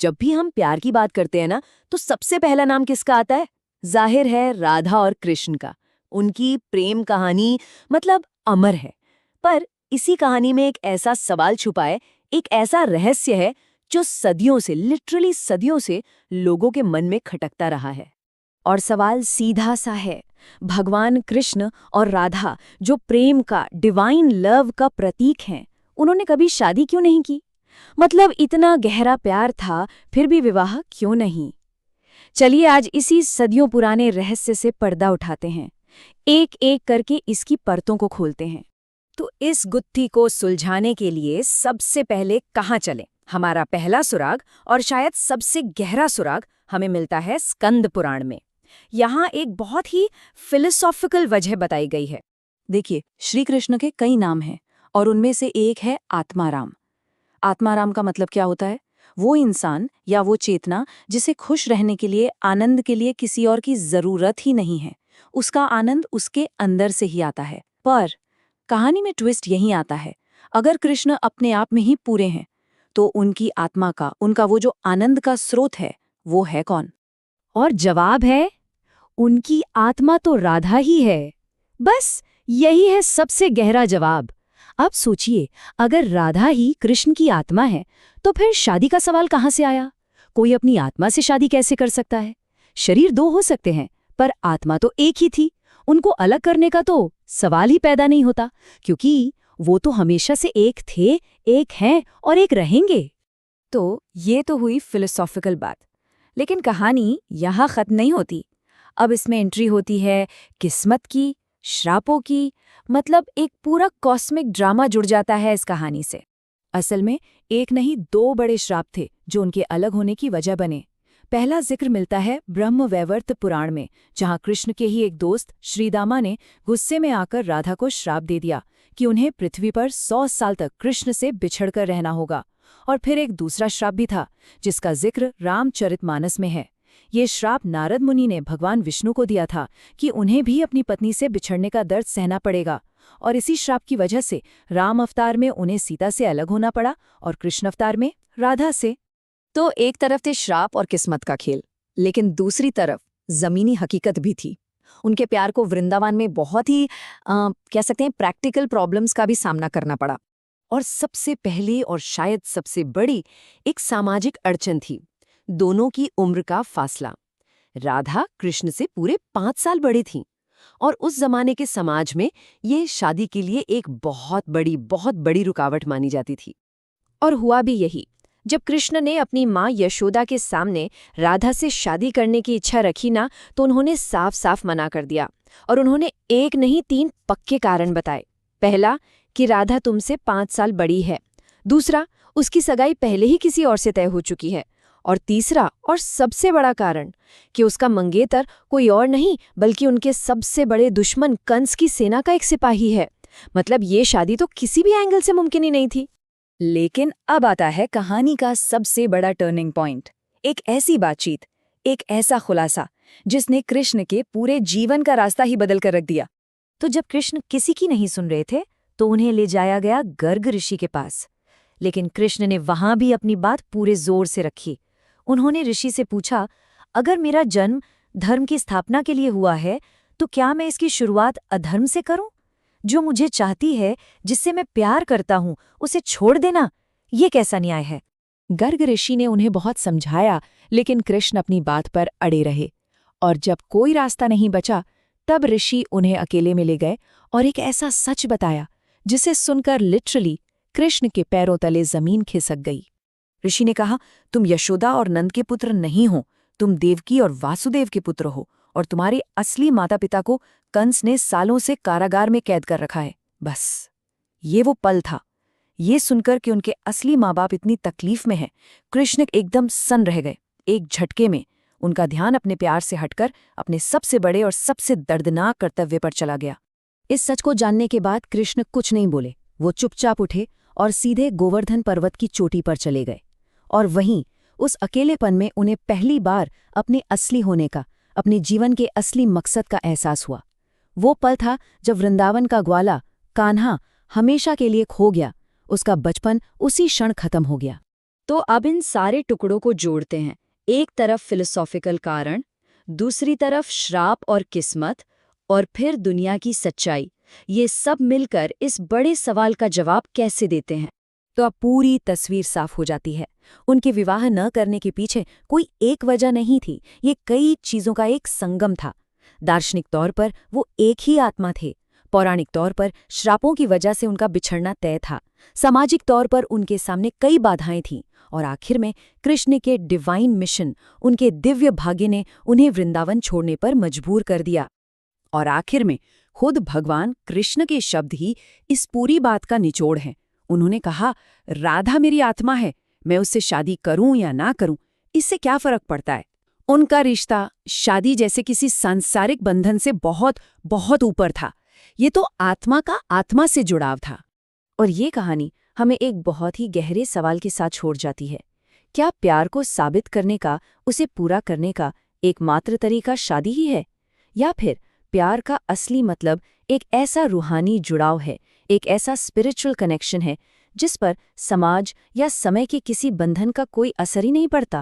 जब भी हम प्यार की बात करते हैं ना, तो सबसे पहला नाम किसका आता है? जाहिर है राधा और कृष्ण का। उनकी प्रेम कहानी मतलब अमर है। पर इसी कहानी में एक ऐसा सवाल छुपा है, एक ऐसा रहस्य है जो सदियों से, लिटरली सदियों से लोगों के मन में खटकता रहा है। और सवाल सीधा सा है, भगवान कृष्ण और राधा जो प्रेम का, डिवाइन लव का प्रतीक हैं, उन्होंने कभी शादी क्यों नहीं की? मतलब इतना गहरा प्यार था, फिर भी विवाह क्यों नहीं? चलिए आज इसी सदियों पुराने रहस्य से पर्दा उठाते हैं, एक एक करके इसकी परतों को खोलते हैं। तो इस गुत्थी को सुलझाने के लिए सबसे पहले कहाँ चलें? हमारा पहला सुराग और शायद सबसे गहरा सुराग हमें मिलता है स्कंद पुराण में। यहाँ एक बहुत ही फिलोसॉफिकल वजह बताई गई है। देखिए, श्री कृष्ण के कई नाम हैं और उनमें से एक है आत्माराम। आत्माराम का मतलब क्या होता है? वो इंसान या वो चेतना जिसे खुश रहने के लिए, आनंद के लिए किसी और की जरूरत ही नहीं है। उसका आनंद उसके अंदर से ही आता है। पर कहानी में ट्विस्ट यही आता है, अगर कृष्ण अपने आप में ही पूरे हैं, तो उनकी आत्मा का, उनका वो जो आनंद का स्रोत है, वो है कौन? और जवाब है, उनकी आत्मा तो राधा ही है। बस यही है सबसे गहरा जवाब। अब सोचिए, अगर राधा ही कृष्ण की आत्मा है, तो फिर शादी का सवाल कहाँ से आया? कोई अपनी आत्मा से शादी कैसे कर सकता है? शरीर दो हो सकते हैं, पर आत्मा तो एक ही थी। उनको अलग करने का तो सवाल ही पैदा नहीं होता, क्योंकि वो तो हमेशा से एक थे, एक हैं और एक रहेंगे। तो ये तो हुई फिलोसॉफिकल बात, लेकिन कहानी यहाँ खत्म नहीं होती। अब इसमें एंट्री होती है किस्मत की, श्रापों की, मतलब एक पूरा कॉस्मिक ड्रामा जुड़ जाता है इस कहानी से। असल में एक नहीं, दो बड़े श्राप थे जो उनके अलग होने की वजह बने। पहला जिक्र मिलता है ब्रह्मवैवर्त पुराण में, जहाँ कृष्ण के ही एक दोस्त श्रीदामा ने गुस्से में आकर राधा को श्राप दे दिया कि उन्हें पृथ्वी पर 100 साल तक कृष्ण से बिछड़कर रहना होगा। और फिर एक दूसरा श्राप भी था, जिसका जिक्र रामचरितमानस में है। ये श्राप नारद मुनि ने भगवान विष्णु को दिया था कि उन्हें भी अपनी पत्नी से बिछड़ने का दर्द सहना पड़ेगा, और इसी श्राप की वजह से राम अवतार में उन्हें सीता से अलग होना पड़ा और कृष्ण अवतार में राधा से। तो एक तरफ थे श्राप और किस्मत का खेल, लेकिन दूसरी तरफ जमीनी हकीकत भी थी। उनके प्यार को वृंदावन में बहुत ही कह सकते हैं प्रैक्टिकल प्रॉब्लम्स का भी सामना करना पड़ा। और सबसे पहली और शायद सबसे बड़ी एक सामाजिक अड़चन थी, दोनों की उम्र का फासला। राधा कृष्ण से पूरे 5 साल बड़ी थीं, और उस जमाने के समाज में ये शादी के लिए एक बहुत बड़ी रुकावट मानी जाती थी। और हुआ भी यही। जब कृष्ण ने अपनी माँ यशोदा के सामने राधा से शादी करने की इच्छा रखी ना, तो उन्होंने साफ साफ मना कर दिया। और उन्होंने एक नहीं 3 पक्के कारण बताए। पहला, कि राधा तुमसे 5 साल बड़ी है। दूसरा, उसकी सगाई पहले ही किसी और से तय हो चुकी है। और तीसरा और सबसे बड़ा कारण, कि उसका मंगेतर कोई और नहीं बल्कि उनके सबसे बड़े दुश्मन कंस की सेना का एक सिपाही है। मतलब ये शादी तो किसी भी एंगल से मुमकिन ही नहीं थी। लेकिन अब आता है कहानी का सबसे बड़ा टर्निंग पॉइंट। एक ऐसी बातचीत, एक ऐसा खुलासा जिसने कृष्ण के पूरे जीवन का रास्ता ही बदल कर रख दिया। तो जब कृष्ण किसी की नहीं सुन रहे थे, तो उन्हें ले जाया गया गर्ग ऋषि के पास। लेकिन कृष्ण ने वहां भी अपनी बात पूरे जोर से रखी। उन्होंने ऋषि से पूछा, अगर मेरा जन्म धर्म की स्थापना के लिए हुआ है, तो क्या मैं इसकी शुरुआत अधर्म से करूं? जो मुझे चाहती है, जिससे मैं प्यार करता हूं, उसे छोड़ देना, ये कैसा न्याय है? गर्ग ऋषि ने उन्हें बहुत समझाया, लेकिन कृष्ण अपनी बात पर अड़े रहे। और जब कोई रास्ता नहीं बचा, तब ऋषि उन्हें अकेले में ले गए और एक ऐसा सच बताया जिसे सुनकर लिटरली कृष्ण के पैरों तले जमीन खिसक गई। ऋषि ने कहा, तुम यशोदा और नंद के पुत्र नहीं हो, तुम देवकी और वासुदेव के पुत्र हो, और तुम्हारे असली माता पिता को कंस ने सालों से कारागार में कैद कर रखा है। बस ये वो पल था। ये सुनकर कि उनके असली माँ बाप इतनी तकलीफ में हैं, कृष्ण एकदम सन्न रह गए। एक झटके में उनका ध्यान अपने प्यार से हटकर अपने सबसे बड़े और सबसे दर्दनाक कर्तव्य पर चला गया। इस सच को जानने के बाद कृष्ण कुछ नहीं बोले। वो चुपचाप उठे और सीधे गोवर्धन पर्वत की चोटी पर चले गए। और वहीं उस अकेलेपन में उन्हें पहली बार अपने असली होने का, अपने जीवन के असली मकसद का एहसास हुआ। वो पल था जब वृंदावन का ग्वाला कान्हा हमेशा के लिए खो गया। उसका बचपन उसी क्षण खत्म हो गया। तो अब इन सारे टुकड़ों को जोड़ते हैं। एक तरफ फिलोसॉफिकल कारण, दूसरी तरफ श्राप और किस्मत, और फिर दुनिया की सच्चाई। ये सब मिलकर इस बड़े सवाल का जवाब कैसे देते हैं? तो अब पूरी तस्वीर साफ हो जाती है। उनके विवाह न करने के पीछे कोई एक वजह नहीं थी, ये कई चीजों का एक संगम था। दार्शनिक तौर पर वो एक ही आत्मा थे, पौराणिक तौर पर श्रापों की वजह से उनका बिछड़ना तय था, सामाजिक तौर पर उनके सामने कई बाधाएं थीं, और आखिर में कृष्ण के डिवाइन मिशन, उनके दिव्य भाग्य ने उन्हें वृंदावन छोड़ने पर मजबूर कर दिया। और आखिर में खुद भगवान कृष्ण के शब्द ही इस पूरी बात का निचोड़ हैं। उन्होंने कहा, राधा मेरी आत्मा है, मैं उससे शादी करूं या ना करूं, इससे क्या फर्क पड़ता है। उनका रिश्ता शादी जैसे किसी सांसारिक बंधन से बहुत बहुत ऊपर था। ये तो आत्मा का आत्मा से जुड़ाव था। और ये कहानी हमें एक बहुत ही गहरे सवाल के साथ छोड़ जाती है। क्या प्यार को साबित करने का, उसे पूरा करने का एकमात्र तरीका शादी ही है, या फिर प्यार का असली मतलब एक ऐसा रूहानी जुड़ाव है, एक ऐसा स्पिरिचुअल कनेक्शन है जिस पर समाज या समय के किसी बंधन का कोई असर ही नहीं पड़ता?